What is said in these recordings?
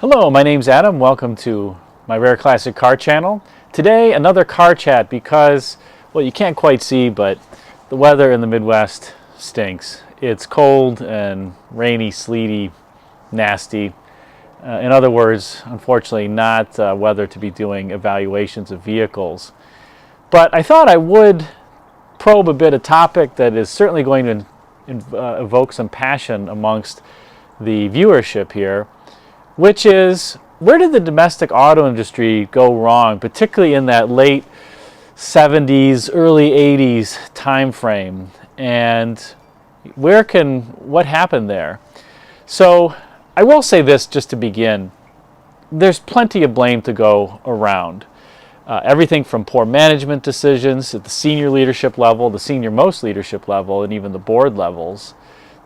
Hello, my name's Adam. Welcome to my Rare Classic Car channel. Today, another car chat because, well, you can't quite see, but the weather in the Midwest stinks. It's cold and rainy, sleety, nasty. In other words, unfortunately, not weather to be doing evaluations of vehicles. But I thought I would probe a bit a topic that is certainly going to evoke some passion amongst the viewership here, which is, where did the domestic auto industry go wrong, particularly in that late 70s, early 80s time frame, and what happened there? So I will say this just to begin. There's plenty of blame to go around. Everything from poor management decisions at the senior leadership level, the senior most leadership level, and even the board levels,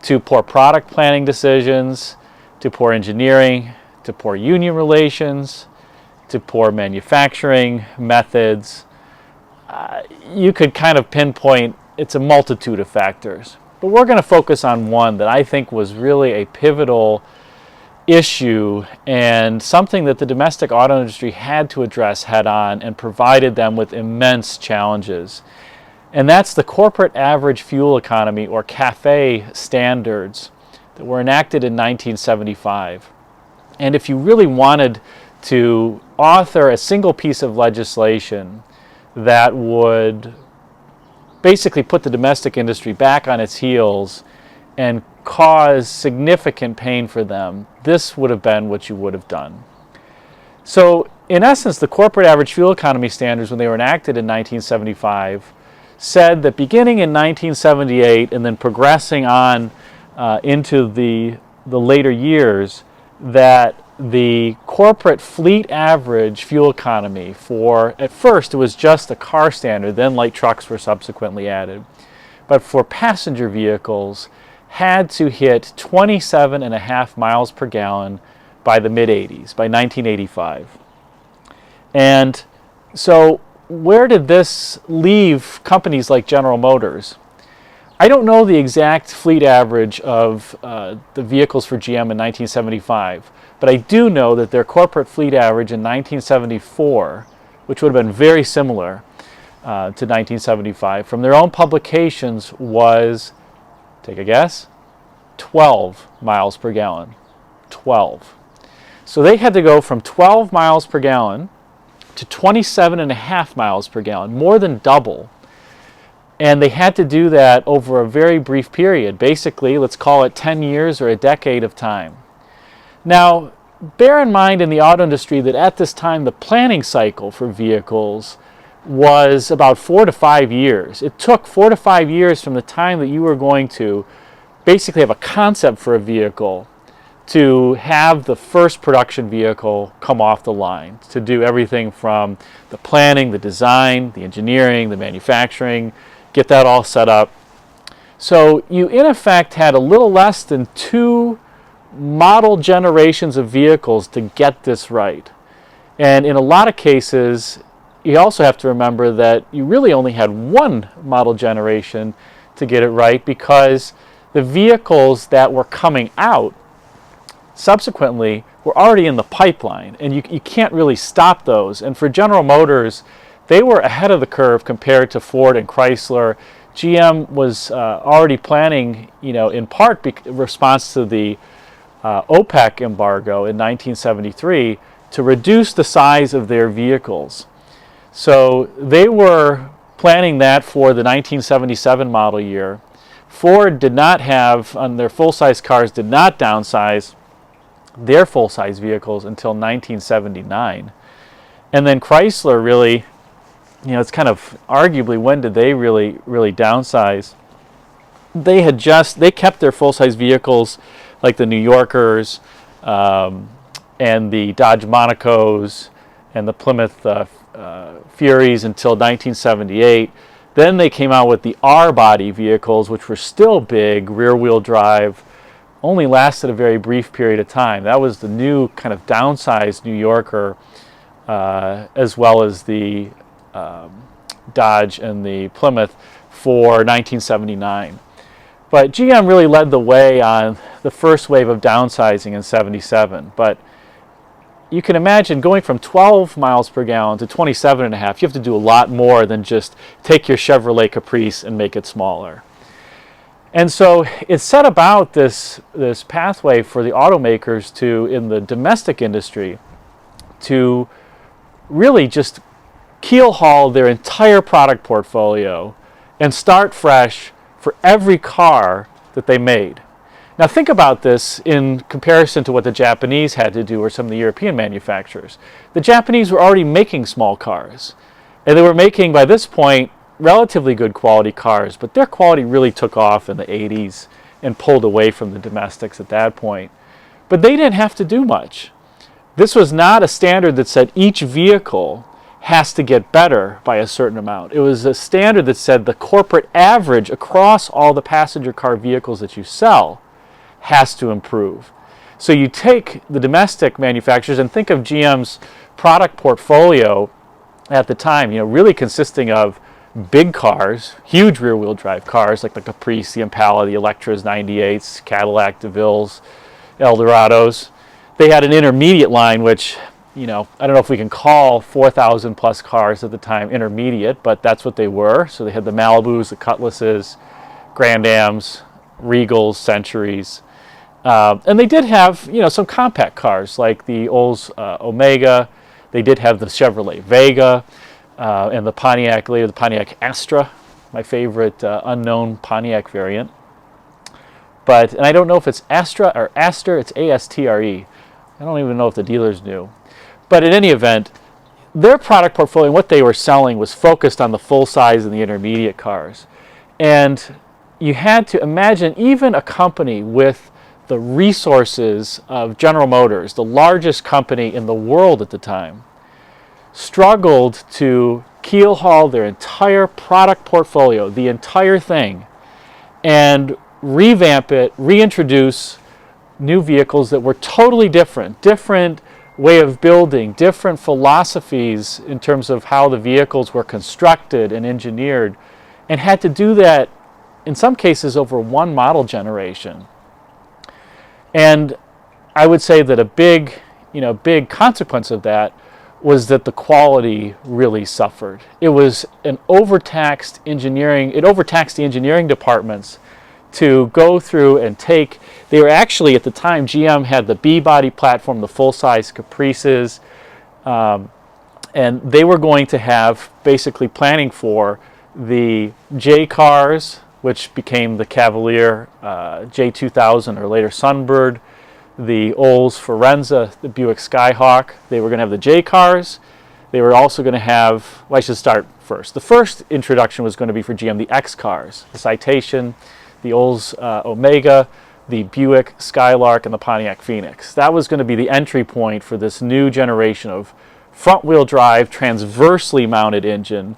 to poor product planning decisions, to poor engineering, to poor union relations, to poor manufacturing methods. You could kind of pinpoint, it's a multitude of factors. But we're going to focus on one that I think was really a pivotal issue and something that the domestic auto industry had to address head on and provided them with immense challenges. And that's the corporate average fuel economy, or CAFE standards, that were enacted in 1975. And if you really wanted to author a single piece of legislation that would basically put the domestic industry back on its heels and cause significant pain for them, this would have been what you would have done. So in essence, the corporate average fuel economy standards, when they were enacted in 1975, said that beginning in 1978 and then progressing on into the later years, that the corporate fleet average fuel economy for, at first it was just a car standard, then light trucks were subsequently added, but for passenger vehicles had to hit 27.5 miles per gallon by the mid-80s, by 1985. And so where did this leave companies like General Motors? I don't know the exact fleet average of the vehicles for GM in 1975, but I do know that their corporate fleet average in 1974, which would have been very similar to 1975, from their own publications was, take a guess, 12 miles per gallon. 12. So they had to go from 12 miles per gallon to 27.5 miles per gallon, more than double. And they had to do that over a very brief period, basically, let's call it 10 years or a decade of time. Now, bear in mind in the auto industry that at this time the planning cycle for vehicles was about 4 to 5 years. It took 4 to 5 years from the time that you were going to basically have a concept for a vehicle to have the first production vehicle come off the line, to do everything from the planning, the design, the engineering, the manufacturing, get that all set up. So you in effect had a little less than 2 model generations of vehicles to get this right. And in a lot of cases, you also have to remember that you really only had 1 model generation to get it right, because the vehicles that were coming out subsequently were already in the pipeline, and you can't really stop those. And for General Motors, they were ahead of the curve compared to Ford and Chrysler. GM was already planning, in part in response to the OPEC embargo in 1973, to reduce the size of their vehicles. So they were planning that for the 1977 model year. Ford did not have, on their full-size cars, did not downsize their full-size vehicles until 1979. And then Chrysler really, it's kind of arguably, when did they really downsize? They kept their full-size vehicles like the New Yorkers and the Dodge Monacos and the Plymouth Furies until 1978. Then they came out with the R-body vehicles, which were still big, rear-wheel drive, only lasted a very brief period of time. That was the new kind of downsized New Yorker, as well as the Dodge and the Plymouth for 1979. But GM really led the way on the first wave of downsizing in 77. But you can imagine going from 12 miles per gallon to 27.5. You have to do a lot more than just take your Chevrolet Caprice and make it smaller. And so it set about this pathway for the automakers to, in the domestic industry, to really just keel haul their entire product portfolio and start fresh for every car that they made. Now think about this in comparison to what the Japanese had to do or some of the European manufacturers. The Japanese were already making small cars, and they were making, by this point, relatively good quality cars, but their quality really took off in the 80s and pulled away from the domestics at that point. But they didn't have to do much. This was not a standard that said each vehicle has to get better by a certain amount. It was a standard that said the corporate average across all the passenger car vehicles that you sell has to improve. So you take the domestic manufacturers and think of GM's product portfolio at the time, really consisting of big cars, huge rear-wheel drive cars like the Caprice, the Impala, the Electras, 98s, Cadillac DeVilles, Eldorados. They had an intermediate line, which, I don't know if we can call 4,000 plus cars at the time intermediate, but that's what they were. So they had the Malibus, the Cutlasses, Grand Ams, Regals, Centuries. And they did have, some compact cars like the Olds Omega. They did have the Chevrolet Vega and the Pontiac, later the Pontiac Astra, my favorite unknown Pontiac variant. And I don't know if it's Astra or Aster, it's A-S-T-R-E. I don't even know if the dealers knew. But in any event, their product portfolio, what they were selling, was focused on the full size and the intermediate cars. And you had to imagine even a company with the resources of General Motors, the largest company in the world at the time, struggled to keel haul their entire product portfolio, the entire thing, and revamp it, reintroduce new vehicles that were totally different way of building, different philosophies in terms of how the vehicles were constructed and engineered, and had to do that in some cases over one model generation. And I would say that a big consequence of that was that the quality really suffered. It was an overtaxed engineering, it overtaxed the engineering departments to go through and take, they were actually, at the time, GM had the B-body platform, the full-size Caprices, and they were going to have, basically planning for the J cars, which became the Cavalier J2000 or later Sunbird, the Olds Forenza, the Buick Skyhawk. They were going to have the J cars. They were also going to have, well, I should start first. The first introduction was going to be for GM, the X cars, the Citation, the Olds Omega, the Buick Skylark, and the Pontiac Phoenix. That was going to be the entry point for this new generation of front-wheel drive, transversely mounted engine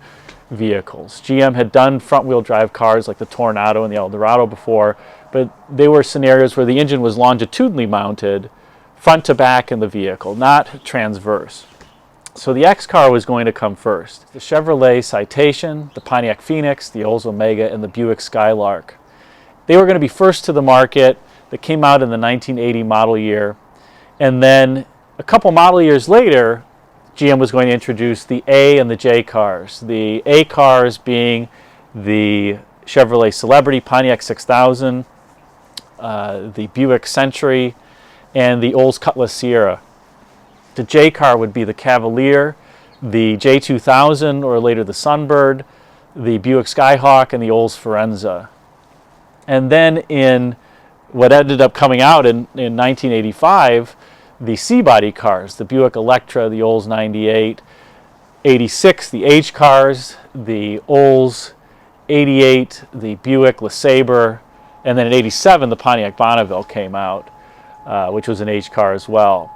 vehicles. GM had done front-wheel drive cars like the Tornado and the Eldorado before, but they were scenarios where the engine was longitudinally mounted, front to back in the vehicle, not transverse. So the X car was going to come first. The Chevrolet Citation, the Pontiac Phoenix, the Olds Omega, and the Buick Skylark. They were going to be first to the market. They came out in the 1980 model year. And then a couple model years later, GM was going to introduce the A and the J cars. The A cars being the Chevrolet Celebrity, Pontiac 6000, the Buick Century, and the Olds Cutlass Sierra. The J car would be the Cavalier, the J2000, or later the Sunbird, the Buick Skyhawk, and the Olds Forenza. And then in what ended up coming out in 1985, the C-body cars, the Buick Electra, the Olds 98, 86, the H cars, the Olds 88, the Buick LeSabre, and then in 87, the Pontiac Bonneville came out, which was an H car as well.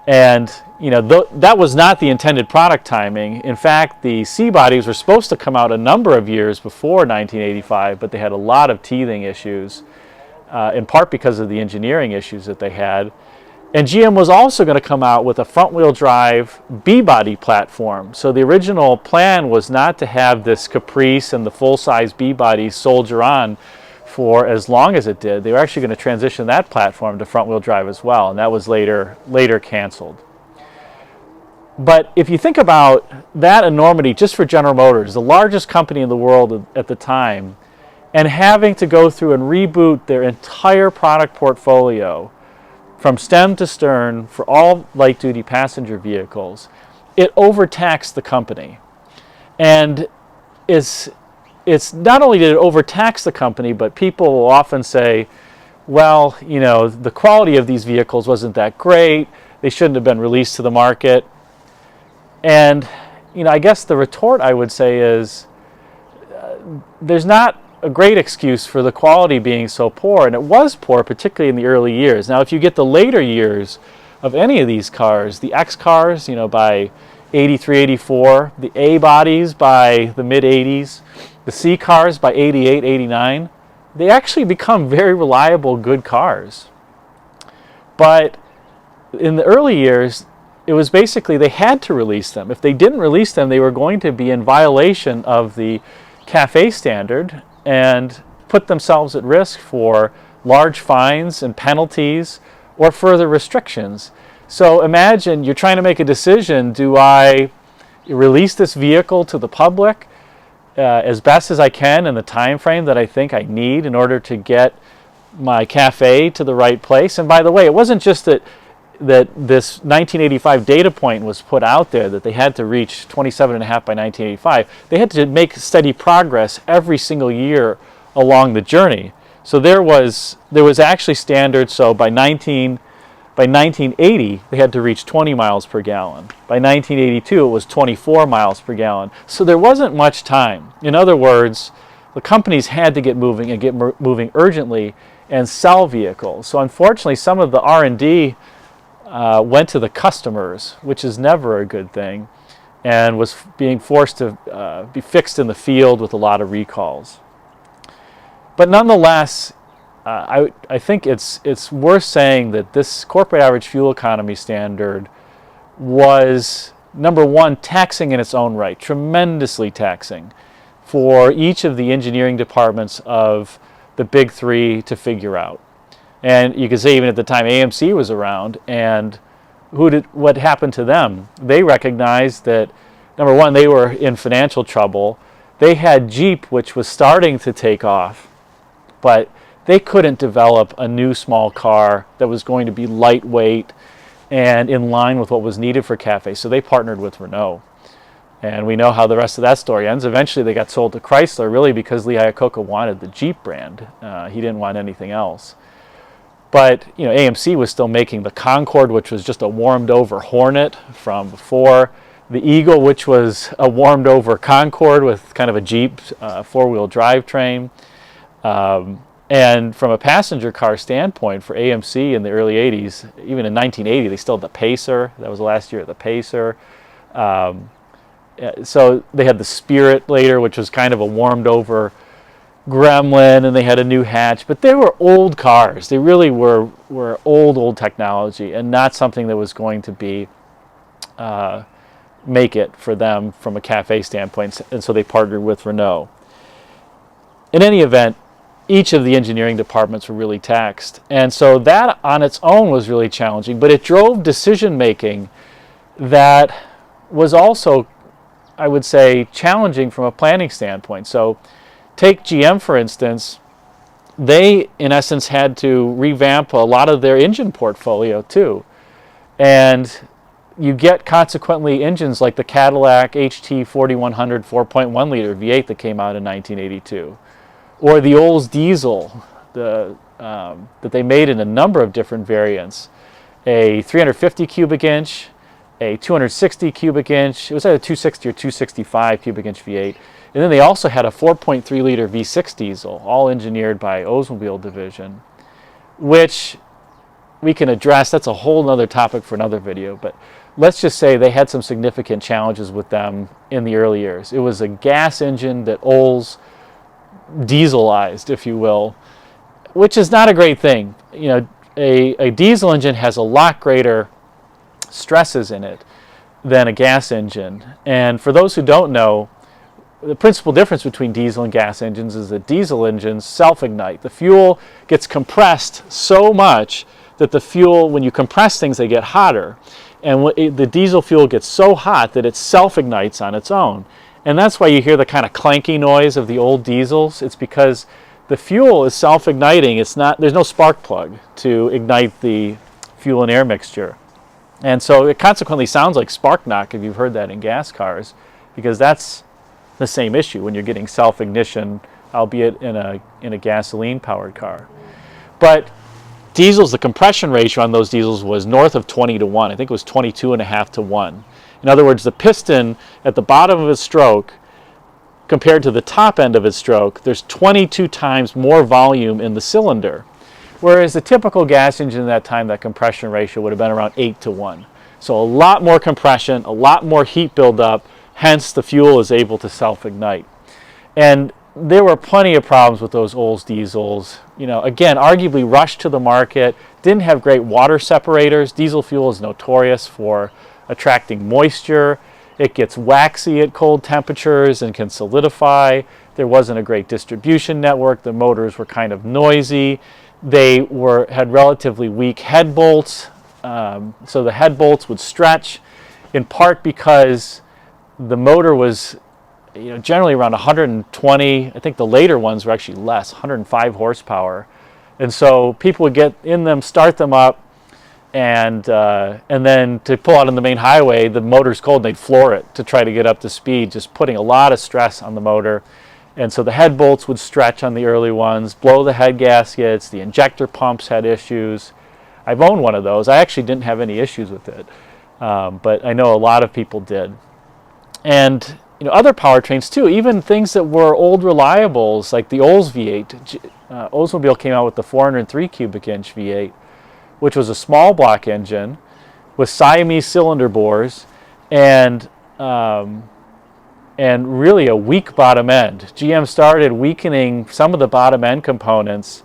And that was not the intended product timing. In fact, the C-bodies were supposed to come out a number of years before 1985, but they had a lot of teething issues, in part because of the engineering issues that they had. And GM was also going to come out with a front-wheel drive B-body platform. So the original plan was not to have this Caprice and the full-size B-body soldier on for as long as it did. They were actually going to transition that platform to front-wheel drive as well, and that was later canceled. But if you think about that enormity just for General Motors, the largest company in the world at the time, and having to go through and reboot their entire product portfolio from stem to stern for all light-duty passenger vehicles, it overtaxed the company. And it's not only did it overtax the company, but people will often say, well, you know, the quality of these vehicles wasn't that great, they shouldn't have been released to the market. And, you know, I guess the retort I would say is there's not a great excuse for the quality being so poor, and it was poor, particularly in the early years. Now, if you get the later years of any of these cars, the X cars, you know, by 83, 84, the A bodies by the mid-80s, the C cars by 88, 89, they actually become very reliable, good cars. But in the early years, it was basically they had to release them. If they didn't release them, they were going to be in violation of the CAFE standard and put themselves at risk for large fines and penalties or further restrictions. So imagine you're trying to make a decision, do I release this vehicle to the public as best as I can in the time frame that I think I need in order to get my CAFE to the right place? And by the way, it wasn't just that this 1985 data point was put out there that they had to reach 27.5 by 1985. They had to make steady progress every single year along the journey. So there was actually standards. So by 1980, they had to reach 20 miles per gallon. By 1982, it was 24 miles per gallon. So there wasn't much time. In other words, the companies had to get moving and get moving urgently and sell vehicles. So unfortunately, some of the R&D went to the customers, which is never a good thing, and was being forced to be fixed in the field with a lot of recalls. But nonetheless, I think it's worth saying that this corporate average fuel economy standard was, number one, taxing in its own right, tremendously taxing for each of the engineering departments of the big three to figure out. And you can say even at the time AMC was around, and what happened to them? They recognized that, number one, they were in financial trouble. They had Jeep, which was starting to take off, but they couldn't develop a new small car that was going to be lightweight and in line with what was needed for CAFE. So they partnered with Renault. And we know how the rest of that story ends. Eventually they got sold to Chrysler, really because Lee Iacocca wanted the Jeep brand. He didn't want anything else. But you know, AMC was still making the Concorde, which was just a warmed-over Hornet from before, the Eagle, which was a warmed-over Concorde with kind of a Jeep four-wheel drivetrain. And from a passenger car standpoint, for AMC in the early 80s, even in 1980, they still had the Pacer. That was the last year of the Pacer. So they had the Spirit later, which was kind of a warmed-over Gremlin, and they had a new hatch, but they were old cars. They really were old technology, and not something that was going to be make it for them from a CAFE standpoint, and so they partnered with Renault. In any event, each of the engineering departments were really taxed, and so that on its own was really challenging, but it drove decision making that was also, I would say, challenging from a planning standpoint. So take GM, for instance. They, in essence, had to revamp a lot of their engine portfolio, too. And you get, consequently, engines like the Cadillac HT 4100 4.1 liter V8 that came out in 1982. Or the Olds diesel that they made in a number of different variants. A 350 cubic inch, a 260 cubic inch. It was either 260 or 265 cubic inch V8. And then they also had a 4.3 liter V6 diesel, all engineered by Oldsmobile division, which we can address. That's a whole other topic for another video, but let's just say they had some significant challenges with them in the early years. It was a gas engine that Olds dieselized, if you will, which is not a great thing. You know, a diesel engine has a lot greater stresses in it than a gas engine. And for those who don't know, the principal difference between diesel and gas engines is that diesel engines self-ignite. The fuel gets compressed so much that the fuel, when you compress things, they get hotter. And the diesel fuel gets so hot that it self-ignites on its own. And that's why you hear the kind of clanky noise of the old diesels. It's because the fuel is self-igniting. There's no spark plug to ignite the fuel and air mixture. And so it consequently sounds like spark knock if you've heard that in gas cars, because that's the same issue when you're getting self-ignition, albeit in a gasoline-powered car. But diesels, the compression ratio on those diesels was north of 20-1. I think it was 22.5-1. In other words, the piston at the bottom of its stroke compared to the top end of its stroke, there's 22 times more volume in the cylinder. Whereas the typical gas engine at that time, that compression ratio would have been around 8-1. So a lot more compression, a lot more heat buildup, hence the fuel is able to self-ignite. And there were plenty of problems with those old diesels. Again, arguably rushed to the market, didn't have great water separators. Diesel fuel is notorious for attracting moisture. It gets waxy at cold temperatures and can solidify. There wasn't a great distribution network. The motors were kind of noisy. They had relatively weak head bolts, so the head bolts would stretch, in part because the motor was generally around 120. I think the later ones were actually less, 105 horsepower. And so people would get in them, start them up, and then to pull out on the main highway, the motor's cold, and they'd floor it to try to get up to speed, just putting a lot of stress on the motor. And so the head bolts would stretch on the early ones, blow the head gaskets, the injector pumps had issues. I've owned one of those. I actually didn't have any issues with it, but I know a lot of people did. And other powertrains too, even things that were old reliables, like the Olds V8. Oldsmobile came out with the 403 cubic inch V8, which was a small block engine with Siamese cylinder bores and really a weak bottom end. GM started weakening some of the bottom end components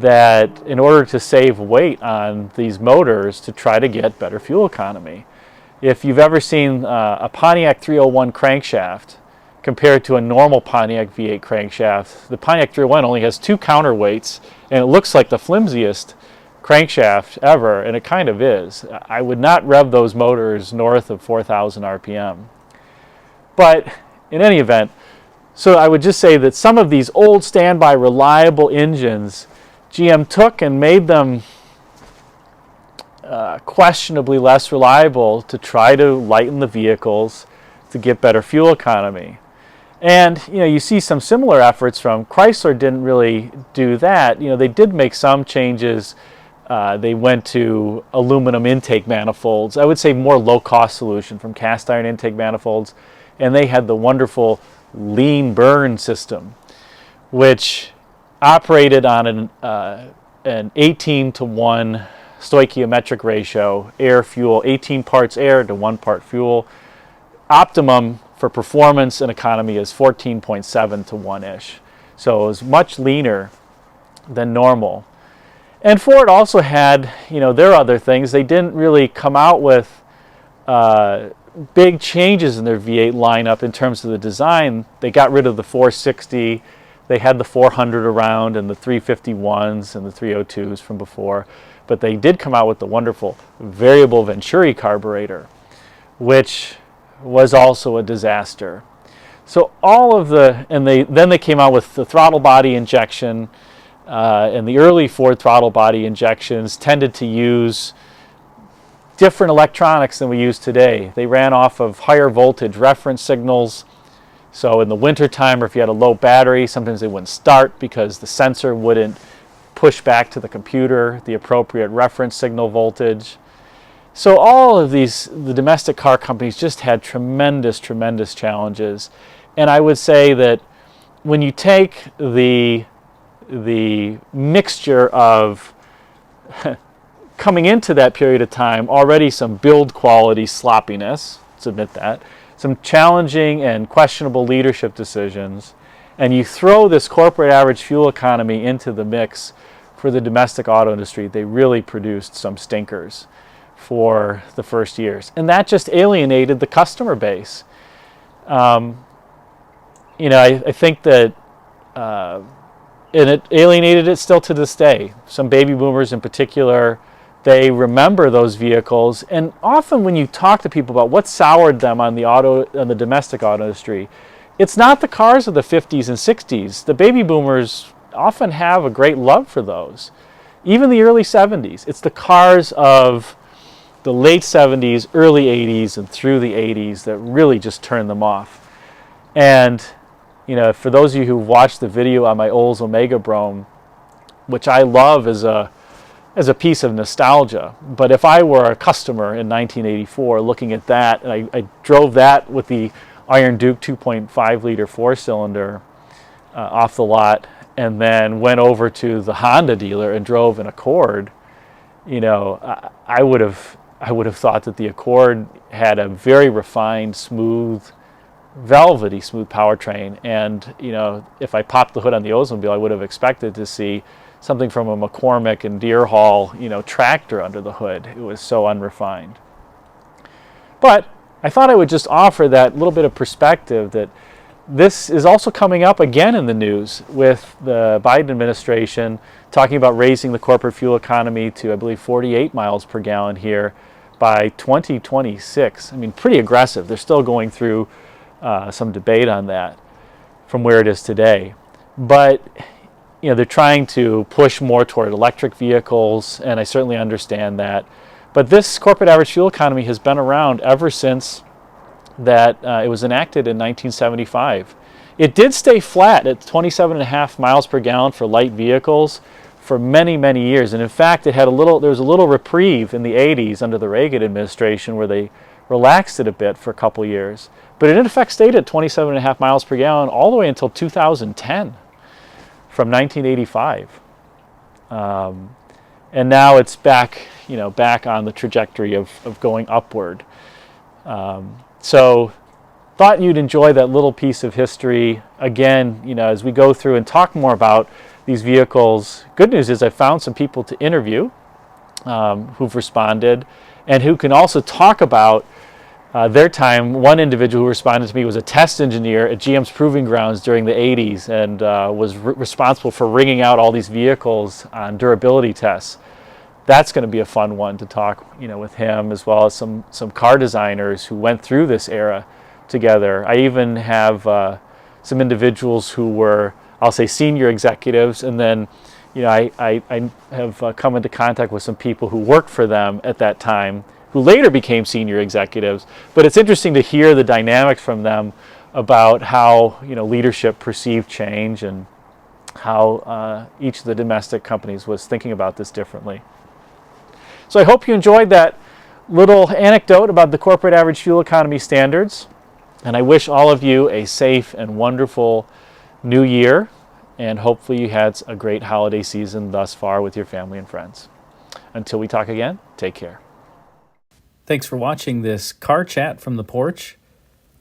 that in order to save weight on these motors to try to get better fuel economy. If you've ever seen a Pontiac 301 crankshaft compared to a normal Pontiac V8 crankshaft, the Pontiac 301 only has 2 counterweights, and it looks like the flimsiest crankshaft ever, and it kind of is. I would not rev those motors north of 4,000 RPM. But in any event, so I would just say that some of these old standby reliable engines, GM took and made them questionably less reliable to try to lighten the vehicles to get better fuel economy. And you see some similar efforts from Chrysler. Didn't really do that. They did make some changes. They went to aluminum intake manifolds. I would say more low-cost solution from cast iron intake manifolds. And they had the wonderful lean burn system, which operated on an 18-1 stoichiometric ratio, air-fuel, 18 parts air to 1 part fuel. Optimum for performance and economy is 14.7 to 1-ish. So it was much leaner than normal. And Ford also had, their other things. They didn't really come out with big changes in their V8 lineup in terms of the design. They got rid of the 460. They had the 400 around and the 351s and the 302s from before. But they did come out with the wonderful variable Venturi carburetor, which was also a disaster. So all of then they came out with the throttle body injection, and the early Ford throttle body injections tended to use different electronics than we use today. They ran off of higher voltage reference signals. So in the wintertime, or if you had a low battery, sometimes they wouldn't start because the sensor wouldn't push back to the computer the appropriate reference signal voltage. So all of these, the domestic car companies just had tremendous, tremendous challenges. And I would say that when you take the mixture of coming into that period of time, already some build quality sloppiness, let's admit that, some challenging and questionable leadership decisions, and you throw this corporate average fuel economy into the mix for the domestic auto industry, they really produced some stinkers for the first years. And that just alienated the customer base. I think that, and it alienated it still to this day. Some baby boomers in particular They remember those vehicles, and often when you talk to people about what soured them on the domestic auto industry, it's not the cars of the 50s and 60s. The baby boomers often have a great love for those. Even the early 70s. It's the cars of the late 70s, early 80s, and through the 80s that really just turned them off. And, you know, for those of you who watched the video on my Olds Omega Brome, which I love as a piece of nostalgia, but if I were a customer in 1984 looking at that, and I drove that with the Iron Duke 2.5 liter four-cylinder off the lot, and then went over to the Honda dealer and drove an Accord, you know, I would have thought that the Accord had a very refined, smooth, velvety smooth powertrain. And, you know, if I popped the hood on the Oldsmobile, I would have expected to see something from a McCormick and Deer Hall, you know, tractor under the hood. It was so unrefined. But I thought I would just offer that little bit of perspective that this is also coming up again in the news with the Biden administration talking about raising the corporate fuel economy to, I believe, 48 miles per gallon here by 2026. I mean, pretty aggressive. They're still going through some debate on that from where it is today. But, you know, they're trying to push more toward electric vehicles, and I certainly understand that. But this corporate average fuel economy has been around ever since that it was enacted in 1975. It did stay flat at 27.5 miles per gallon for light vehicles for many, many years. And in fact, there was a little reprieve in the 80s under the Reagan administration where they relaxed it a bit for a couple years. But it in effect stayed at 27.5 miles per gallon all the way until 2010 from 1985. And now it's back, you know, back on the trajectory of going upward. So thought you'd enjoy that little piece of history. Again, you know, as we go through and talk more about these vehicles, good news is I found some people to interview who've responded and who can also talk about their time. One individual who responded to me was a test engineer at GM's Proving Grounds during the 80s and was responsible for ringing out all these vehicles on durability tests. That's going to be a fun one to talk, you know, with him, as well as some car designers who went through this era together. I even have some individuals who were, I'll say, senior executives, and then, you know, I have come into contact with some people who worked for them at that time, who later became senior executives. But it's interesting to hear the dynamics from them about how, you know, leadership perceived change and how each of the domestic companies was thinking about this differently. So I hope you enjoyed that little anecdote about the corporate average fuel economy standards. And I wish all of you a safe and wonderful new year. And hopefully you had a great holiday season thus far with your family and friends. Until we talk again, take care. Thanks for watching this car chat from the porch.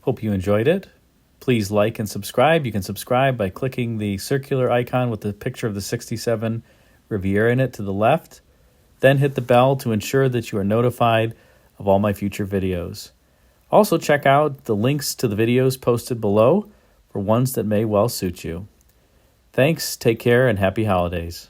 Hope you enjoyed it. Please like and subscribe. You can subscribe by clicking the circular icon with the picture of the 67 Riviera in it to the left. Then hit the bell to ensure that you are notified of all my future videos. Also check out the links to the videos posted below for ones that may well suit you. Thanks, take care, and happy holidays.